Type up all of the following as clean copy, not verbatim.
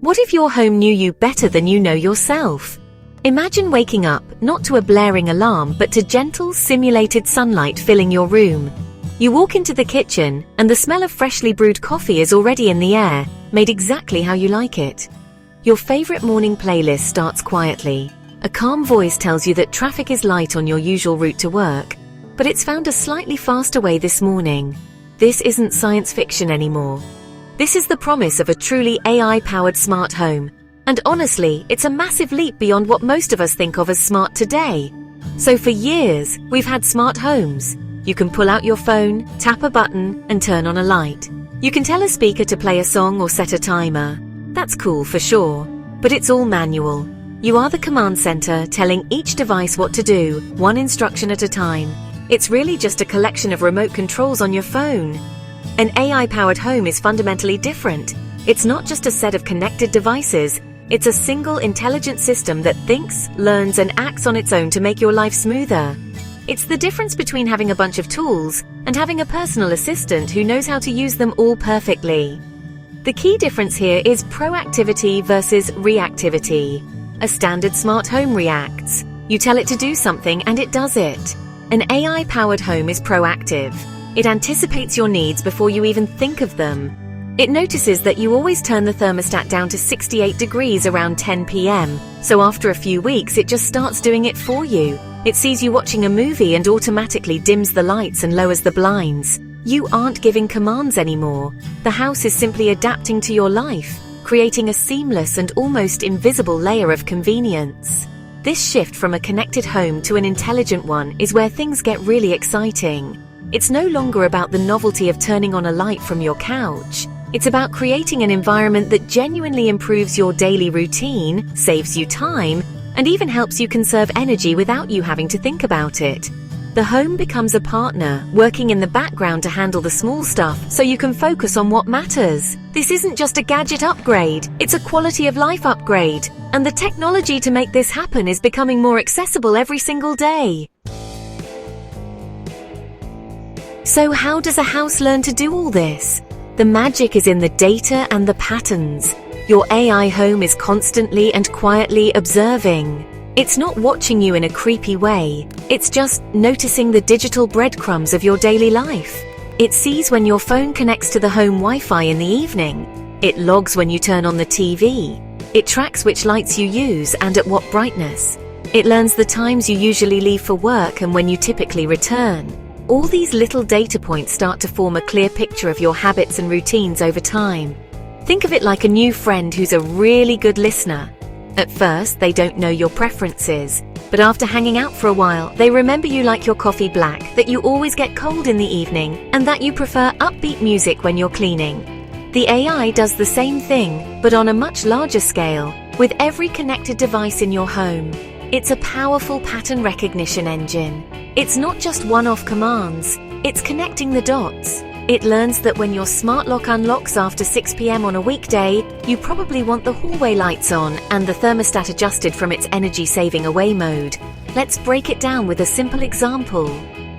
What if your home knew you better than you know yourself? Imagine waking up not to a blaring alarm but to gentle, simulated sunlight filling your room. You walk into the kitchen and the smell of freshly brewed coffee is already in the air, made exactly how you like it. Your favorite morning playlist starts quietly. A calm voice tells you that traffic is light on your usual route to work, but it's found a slightly faster way this morning. This isn't science fiction anymore. This is the promise of a truly AI-powered smart home. And honestly, it's a massive leap beyond what most of us think of as smart today. So for years, we've had smart homes. You can pull out your phone, tap a button, and turn on a light. You can tell a speaker to play a song or set a timer. That's cool for sure, but it's all manual. You are the command center telling each device what to do, one instruction at a time. It's really just a collection of remote controls on your phone. An AI-powered home is fundamentally different. It's not just a set of connected devices. It's a single intelligent system that thinks, learns, and acts on its own to make your life smoother. It's the difference between having a bunch of tools and having a personal assistant who knows how to use them all perfectly. The key difference here is proactivity versus reactivity. A standard smart home reacts. You tell it to do something and it does it. An AI-powered home is proactive. It anticipates your needs before you even think of them. It notices that you always turn the thermostat down to 68 degrees around 10 p.m., so after a few weeks it just starts doing it for you. It sees you watching a movie and automatically dims the lights and lowers the blinds. You aren't giving commands anymore. The house is simply adapting to your life, creating a seamless and almost invisible layer of convenience. This shift from a connected home to an intelligent one is where things get really exciting. It's no longer about the novelty of turning on a light from your couch. It's about creating an environment that genuinely improves your daily routine, saves you time, and even helps you conserve energy without you having to think about it. The home becomes a partner, working in the background to handle the small stuff so you can focus on what matters. This isn't just a gadget upgrade, it's a quality of life upgrade. And the technology to make this happen is becoming more accessible every single day. So how does a house learn to do all this? The magic is in the data and the patterns. Your AI home is constantly and quietly observing. It's not watching you in a creepy way. It's just noticing the digital breadcrumbs of your daily life. It sees when your phone connects to the home Wi-Fi in the evening. It logs when you turn on the TV. It tracks which lights you use and at what brightness. It learns the times you usually leave for work and when you typically return. All these little data points start to form a clear picture of your habits and routines over time. Think of it like a new friend who's a really good listener. At first, they don't know your preferences, but after hanging out for a while, they remember you like your coffee black, that you always get cold in the evening, and that you prefer upbeat music when you're cleaning. The AI does the same thing, but on a much larger scale, with every connected device in your home. It's a powerful pattern recognition engine. It's not just one-off commands, it's connecting the dots. It learns that when your smart lock unlocks after 6 p.m. on a weekday, you probably want the hallway lights on and the thermostat adjusted from its energy-saving away mode. Let's break it down with a simple example.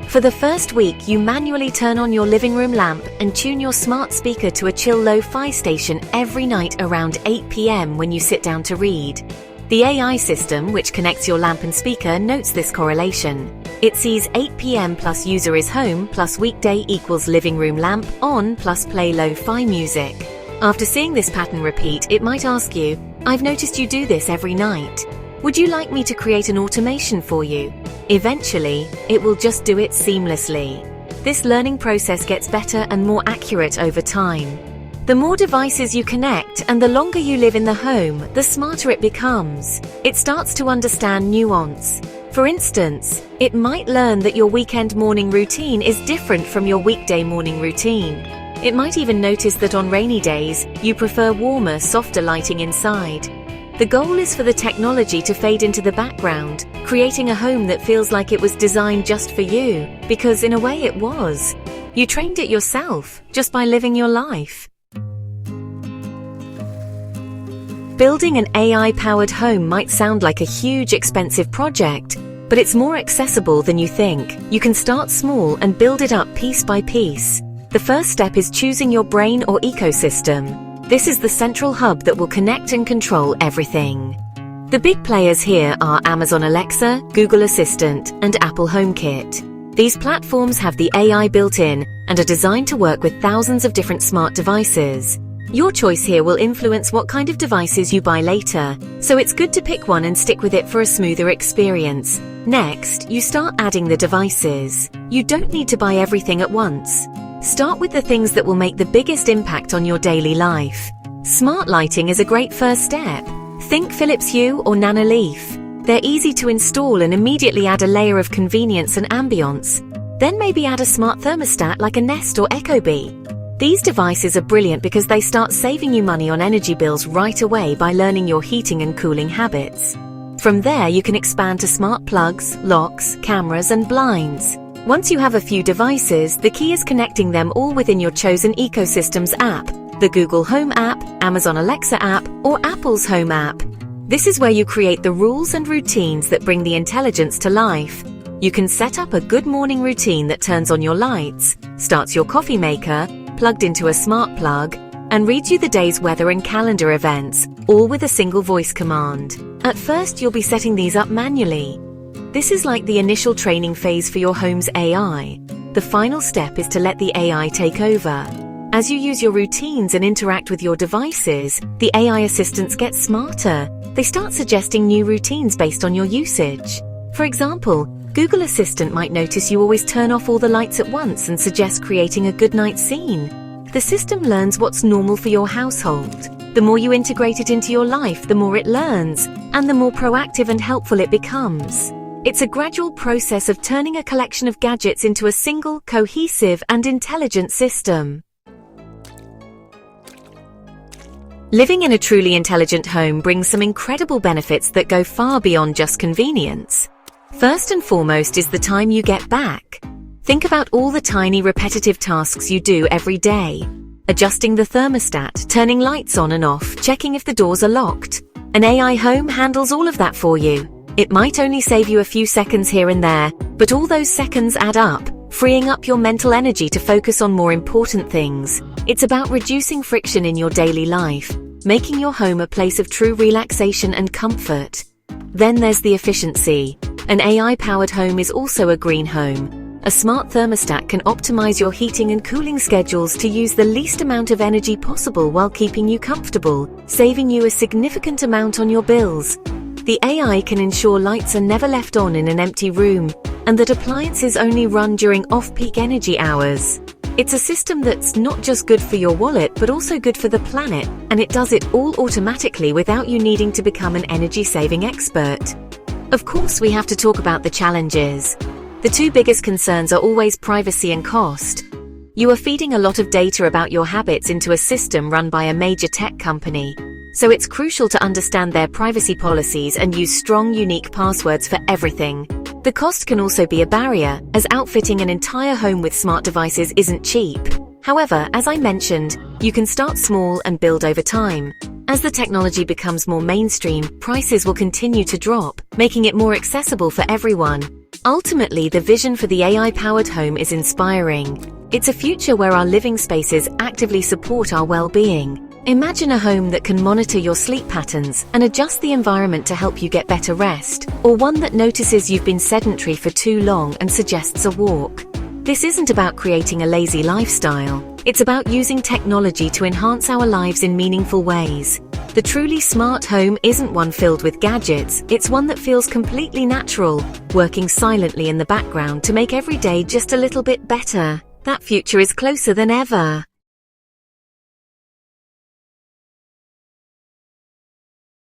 For the first week, you manually turn on your living room lamp and tune your smart speaker to a chill lo-fi station every night around 8 p.m. when you sit down to read. The AI system, which connects your lamp and speaker, notes this correlation. It sees 8 p.m. plus user is home plus weekday equals living room lamp on plus play lo-fi music. After seeing this pattern repeat, it might ask you, "I've noticed you do this every night. Would you like me to create an automation for you?" Eventually, it will just do it seamlessly. This learning process gets better and more accurate over time. The more devices you connect and the longer you live in the home, the smarter it becomes. It starts to understand nuance. For instance, it might learn that your weekend morning routine is different from your weekday morning routine. It might even notice that on rainy days, you prefer warmer, softer lighting inside. The goal is for the technology to fade into the background, creating a home that feels like it was designed just for you, because in a way it was. You trained it yourself, just by living your life. Building an AI-powered home might sound like a huge, expensive project, but it's more accessible than you think. You can start small and build it up piece by piece. The first step is choosing your brain or ecosystem. This is the central hub that will connect and control everything. The big players here are Amazon Alexa, Google Assistant, and Apple HomeKit. These platforms have the AI built in and are designed to work with thousands of different smart devices. Your choice here will influence what kind of devices you buy later, so it's good to pick one and stick with it for a smoother experience. Next, you start adding the devices. You don't need to buy everything at once. Start with the things that will make the biggest impact on your daily life. Smart lighting is a great first step. Think Philips Hue or Nanoleaf. They're easy to install and immediately add a layer of convenience and ambience. Then maybe add a smart thermostat like a Nest or Ecobee. These devices are brilliant because they start saving you money on energy bills right away by learning your heating and cooling habits. From there, you can expand to smart plugs, locks, cameras, and blinds. Once you have a few devices, the key is connecting them all within your chosen ecosystem's app, the Google Home app, Amazon Alexa app, or Apple's Home app. This is where you create the rules and routines that bring the intelligence to life. You can set up a good morning routine that turns on your lights, starts your coffee maker, plugged into a smart plug, and reads you the day's weather and calendar events, all with a single voice command. At first, you'll be setting these up manually. This is like the initial training phase for your home's AI. The final step is to let the AI take over. As you use your routines and interact with your devices, the AI assistants get smarter. They start suggesting new routines based on your usage. For example, Google Assistant might notice you always turn off all the lights at once and suggest creating a good night scene. The system learns what's normal for your household. The more you integrate it into your life, the more it learns, and the more proactive and helpful it becomes. It's a gradual process of turning a collection of gadgets into a single, cohesive, and intelligent system. Living in a truly intelligent home brings some incredible benefits that go far beyond just convenience. First and foremost is the time you get back. Think about all the tiny repetitive tasks you do every day. Adjusting the thermostat, turning lights on and off, checking if the doors are locked. An AI home handles all of that for you. It might only save you a few seconds here and there, but all those seconds add up, freeing up your mental energy to focus on more important things. It's about reducing friction in your daily life, making your home a place of true relaxation and comfort. Then there's the efficiency. An AI-powered home is also a green home. A smart thermostat can optimize your heating and cooling schedules to use the least amount of energy possible while keeping you comfortable, saving you a significant amount on your bills. The AI can ensure lights are never left on in an empty room, and that appliances only run during off-peak energy hours. It's a system that's not just good for your wallet, but also good for the planet, and it does it all automatically without you needing to become an energy-saving expert. Of course, we have to talk about the challenges. The two biggest concerns are always privacy and cost. You are feeding a lot of data about your habits into a system run by a major tech company, so it's crucial to understand their privacy policies and use strong, unique passwords for everything. The cost can also be a barrier, as outfitting an entire home with smart devices isn't cheap. However, as I mentioned, you can start small and build over time. As the technology becomes more mainstream, prices will continue to drop, making it more accessible for everyone. Ultimately, the vision for the AI-powered home is inspiring. It's a future where our living spaces actively support our well-being. Imagine a home that can monitor your sleep patterns and adjust the environment to help you get better rest, or one that notices you've been sedentary for too long and suggests a walk. This isn't about creating a lazy lifestyle. It's about using technology to enhance our lives in meaningful ways. The truly smart home isn't one filled with gadgets, it's one that feels completely natural, working silently in the background to make every day just a little bit better. That future is closer than ever.